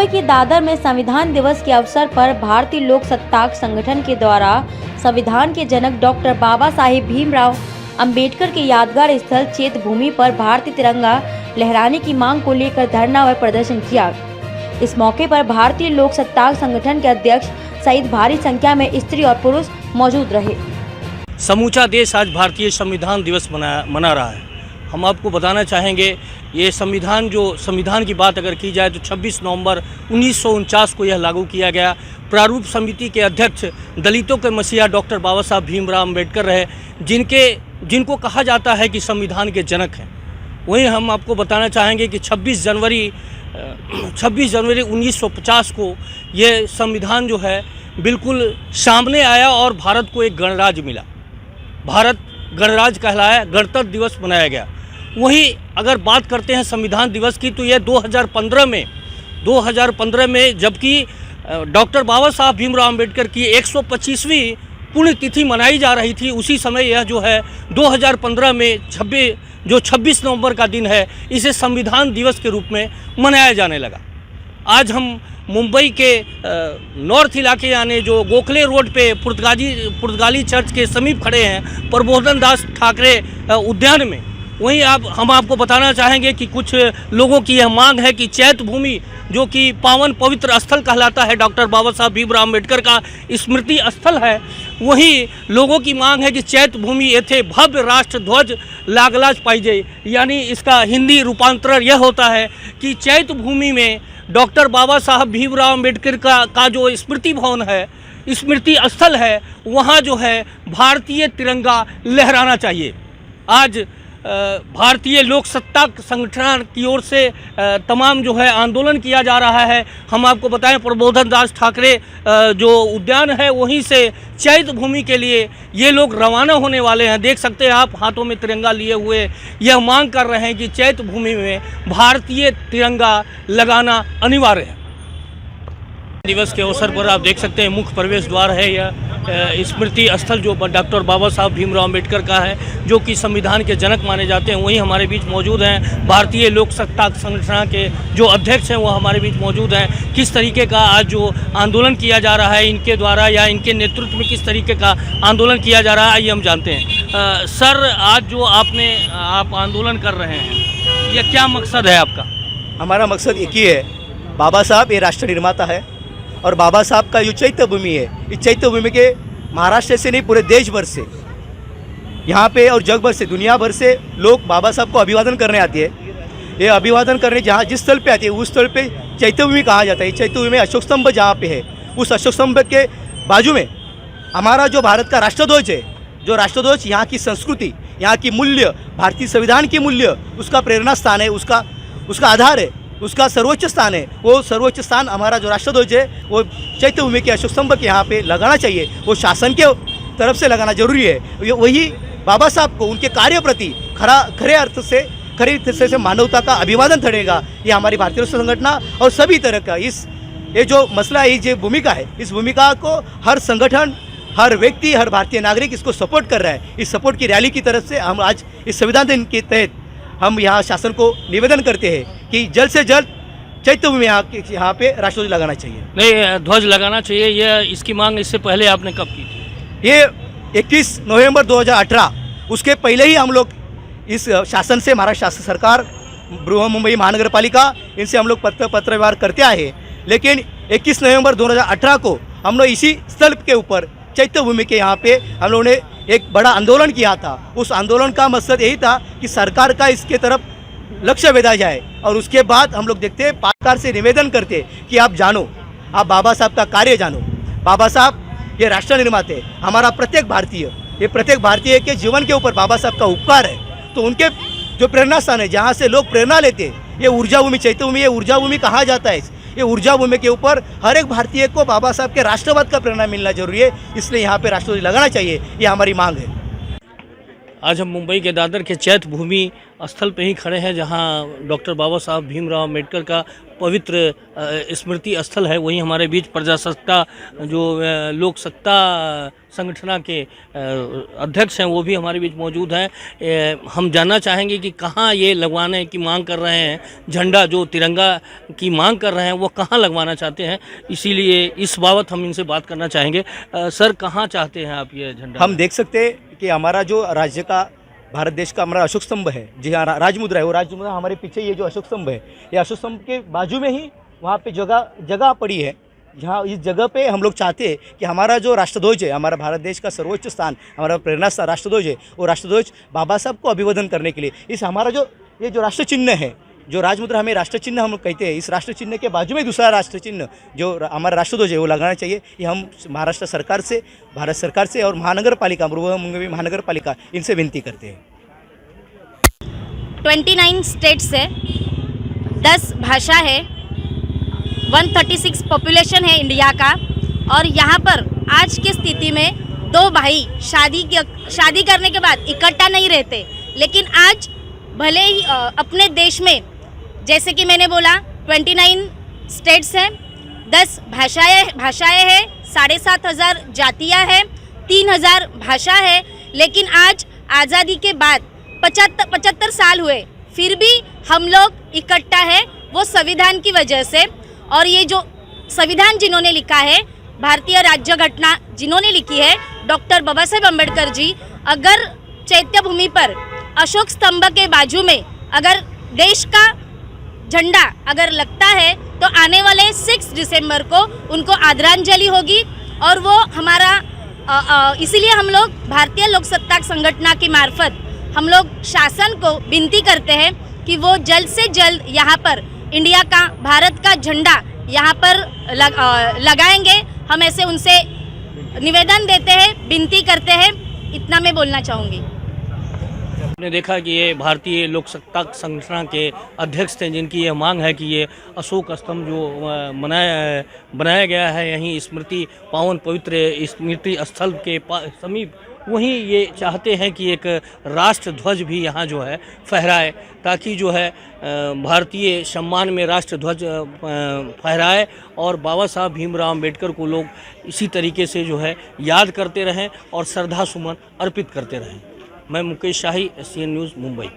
मुंबई के दादर में संविधान दिवस के अवसर पर भारतीय लोक सत्ताक संगठन के द्वारा संविधान के जनक डॉक्टर बाबा साहेब भीमराव अंबेडकर के यादगार स्थल चैत्य भूमि पर भारतीय तिरंगा लहराने की मांग को लेकर धरना व प्रदर्शन किया। इस मौके पर भारतीय लोक सत्ताक संगठन के अध्यक्ष सहित भारी संख्या में स्त्री और पुरुष मौजूद रहे। समूचा देश आज भारतीय संविधान दिवस मना रहा है। हम आपको बताना चाहेंगे, ये संविधान की बात अगर की जाए तो 26 नवंबर 1949 को यह लागू किया गया। प्रारूप समिति के अध्यक्ष दलितों के मसीहा डॉक्टर बाबा साहब भीमराव अंबेडकर रहे, जिनको कहा जाता है कि संविधान के जनक हैं। वहीं हम आपको बताना चाहेंगे कि 26 जनवरी 1950 को ये संविधान जो है बिल्कुल सामने आया और भारत को एक गणराज्य मिला। भारत गणराज्य कहलाया, गणतंत्र दिवस मनाया गया। वहीं अगर बात करते हैं संविधान दिवस की तो यह 2015 में जबकि डॉक्टर बाबा साहब भीमराव अंबेडकर की 125वीं पुण्यतिथि मनाई जा रही थी, उसी समय यह जो है 2015 में 26 नवंबर का दिन है, इसे संविधान दिवस के रूप में मनाया जाने लगा। आज हम मुंबई के नॉर्थ इलाके यानी जो गोखले रोड पे पुर्तगाली चर्च के समीप खड़े हैं, प्रबोधन दास ठाकरे उद्यान में। वहीं हम आपको बताना चाहेंगे कि कुछ लोगों की यह मांग है कि चैत्य भूमि, जो कि पावन पवित्र स्थल कहलाता है, डॉक्टर बाबा साहब भीमराव अम्बेडकर का स्मृति स्थल है, वहीं लोगों की मांग है कि चैत्य भूमि येथे भव्य राष्ट्र ध्वज लागलाज पाइजे। यानी इसका हिंदी रूपांतरण यह होता है कि चैत्य भूमि में डॉक्टर बाबा साहब भीमराव अम्बेडकर का जो स्मृति भवन है, स्मृति स्थल है, वहाँ जो है भारतीय तिरंगा लहराना चाहिए। आज भारतीय लोक सत्ताक संगठन की ओर से तमाम जो है आंदोलन किया जा रहा है। हम आपको बताएं, प्रबोधन दास ठाकरे जो उद्यान है वहीं से चैत्य भूमि के लिए ये लोग रवाना होने वाले हैं। देख सकते हैं आप, हाथों में तिरंगा लिए हुए यह मांग कर रहे हैं कि चैत्य भूमि में भारतीय तिरंगा लगाना अनिवार्य है। दिवस के अवसर पर आप देख सकते हैं मुख्य प्रवेश द्वार है यह स्मृति स्थल जो डॉक्टर बाबा साहब भीमराव अम्बेडकर का है, जो कि संविधान के जनक माने जाते हैं। वहीं हमारे बीच मौजूद हैं भारतीय लोक सत्ताक संगठन के जो अध्यक्ष हैं, वो हमारे बीच मौजूद हैं। किस तरीके का आज जो आंदोलन किया जा रहा है इनके द्वारा या इनके नेतृत्व में किस तरीके का आंदोलन किया जा रहा है, आइए हम जानते हैं। सर, आज जो आप आंदोलन कर रहे हैं, यह क्या मकसद है आपका? हमारा मकसद एक ही है, बाबा साहब ये राष्ट्र निर्माता है और बाबा साहब का जो चैत्य भूमि है, इस चैत्य भूमि के महाराष्ट्र से नहीं पूरे देश भर से, यहाँ पे और जग भर से, दुनिया भर से लोग बाबा साहब को अभिवादन करने आते हैं। ये अभिवादन करने जहाँ जिस स्थल पे आते हैं उस स्थल पे चैत्य भूमि कहा जाता है। चैत्य भूमि में अशोक स्तंभ जहाँ पे है, उस अशोक स्तंभ के बाजू में हमारा जो भारत का राष्ट्रध्वज है, जो राष्ट्रध्वज यहाँ की संस्कृति, यहाँ की मूल्य, भारतीय संविधान की मूल्य, उसका प्रेरणा स्थान है, उसका आधार है, उसका सर्वोच्च स्थान है। वो सर्वोच्च स्थान हमारा जो राष्ट्रध्वज है वो चैत्य भूमि के अशोक स्तंभ के यहाँ पे लगाना चाहिए। वो शासन के तरफ से लगाना जरूरी है। वही बाबा साहब को उनके कार्य प्रति खरे अर्थ से मानवता का अभिवादन ठहरेगा। ये हमारी भारतीय संगठन और सभी तरह का ये जो मसला है, ये भूमिका है, इस भूमिका को हर संगठन, हर व्यक्ति, हर भारतीय नागरिक इसको सपोर्ट कर रहा है। इस सपोर्ट की रैली की तरफ से हम आज इस संविधान दिन के तहत हम यहाँ शासन को निवेदन करते हैं कि जल्द से जल्द चैत्य भूमि यहाँ पे राष्ट्रध्वज लगाना चाहिए। नहीं, ध्वज लगाना चाहिए, यह इसकी मांग इससे पहले आपने कब की थी? ये 21 नवंबर 2018, उसके पहले ही हम लोग इस शासन से, महाराष्ट्र शासन सरकार, मुंबई महानगर पालिका, इनसे हम लोग पत्र व्यवहार करते आए। लेकिन 21 नवंबर 2018 को हम लोग इसी स्थल के ऊपर चैत्य भूमि के यहाँ पे हम लोगों ने एक बड़ा आंदोलन किया था। उस आंदोलन का मकसद यही था कि सरकार का इसके तरफ लक्ष्य भेजा जाए। और उसके बाद हम लोग देखते हैं, सरकार से निवेदन करते कि आप जानो, आप बाबा साहब का कार्य जानो। बाबा साहब ये राष्ट्र निर्माते हैं, हमारा प्रत्येक भारतीय के जीवन के ऊपर बाबा साहब का उपकार है। तो उनके जो प्रेरणा स्थान है, जहाँ से लोग प्रेरणा लेते हैं, ये ऊर्जा भूमि, चैत्य भूमि, ये ऊर्जा भूमि कहा जाता है। ये ऊर्जा भूमि के ऊपर हर एक भारतीय को बाबा साहब के राष्ट्रवाद का प्रेरणा मिलना जरूरी है, इसलिए यहाँ पे राष्ट्रध्वज लगाना चाहिए, ये हमारी मांग है। आज हम मुंबई के दादर के चैत्य भूमि स्थल पे ही खड़े हैं जहां डॉक्टर बाबा साहब भीमराव अम्बेडकर का पवित्र स्मृति स्थल है। वहीं हमारे बीच प्रजासत्ता जो लोक सत्ता संगठन के अध्यक्ष हैं वो भी हमारे बीच मौजूद हैं। हम जानना चाहेंगे कि कहाँ ये लगवाने की मांग कर रहे हैं, झंडा जो तिरंगा की मांग कर रहे हैं वो कहाँ लगवाना चाहते हैं, इसीलिए इस बाबत हम इनसे बात करना चाहेंगे। सर, कहाँ चाहते हैं आप ये झंडा? हम देख सकते हैं कि हमारा जो राज्य का, भारत देश का हमारा अशोक स्तंभ है, जी हाँ, राजमुद्रा है, वो राजमुद्रा हमारे पीछे ये जो अशोक स्तंभ है, ये अशोक स्तंभ के बाजू में ही वहाँ पे जगह पड़ी है, जहाँ इस जगह पे हम लोग चाहते हैं कि हमारा जो राष्ट्रध्वज है, हमारा भारत देश का सर्वोच्च स्थान, हमारा प्रेरणा स्थान राष्ट्रध्वज है, वो राष्ट्रध्वज बाबा साहब को अभिवादन करने के लिए इस हमारा जो ये जो राष्ट्र चिन्ह है, जो राजमुद्रा हमें राष्ट्र चिन्ह हम कहते हैं, इस राष्ट्र चिन्ह के बाजू में दूसरा राष्ट्र चिन्ह जो हमारा राष्ट्रध्वज है वो लगाना चाहिए। ये हम महाराष्ट्र सरकार से, भारत सरकार से और महानगर पालिका, मुंबई महानगर पालिका, इनसे विनती करते हैं। 29 स्टेट्स है, 10 भाषा है, 136 पॉपुलेशन है इंडिया का। और यहाँ पर आज की स्थिति में दो भाई शादी करने के बाद इकट्ठा नहीं रहते, लेकिन आज भले ही अपने देश में, जैसे कि मैंने बोला, 29 स्टेट्स हैं, 10 भाषाएं हैं, 7,500 जातियाँ हैं, 3,000 भाषा है, लेकिन आज आज़ादी के बाद 75 साल हुए, फिर भी हम लोग इकट्ठा है, वो संविधान की वजह से। और ये जो संविधान जिन्होंने लिखा है, भारतीय राज्य घटना जिन्होंने लिखी है, डॉक्टर बाबा साहेब अम्बेडकर जी, अगर चैत्य भूमि पर अशोक स्तंभ के बाजू में अगर देश का झंडा अगर लगता है, तो आने वाले 6 दिसंबर को उनको आदरांजलि होगी। और वो हमारा इसीलिए हम लोग भारतीय लोक सत्ता संगठन की मार्फत हम लोग शासन को विनती करते हैं कि वो जल्द से जल्द यहाँ पर इंडिया का, भारत का झंडा यहाँ पर लगाएंगे। हम ऐसे उनसे निवेदन देते हैं, विनती करते हैं। इतना मैं बोलना चाहूँगी। आपने देखा कि ये भारतीय लोक सत्ता संगठन के अध्यक्ष थे, जिनकी ये मांग है कि ये अशोक स्तंभ जो बनाया गया है यहीं स्मृति पावन पवित्र स्मृति स्थल के समीप, वहीं ये चाहते हैं कि एक राष्ट्र ध्वज भी यहाँ जो है फहराए, ताकि जो है भारतीय सम्मान में राष्ट्र ध्वज फहराए और बाबा साहब भीमराव अम्बेडकर को लोग इसी तरीके से जो है याद करते रहें और श्रद्धा सुमन अर्पित करते रहें। मैं मुकेश शाही, SCN न्यूज़, मुंबई।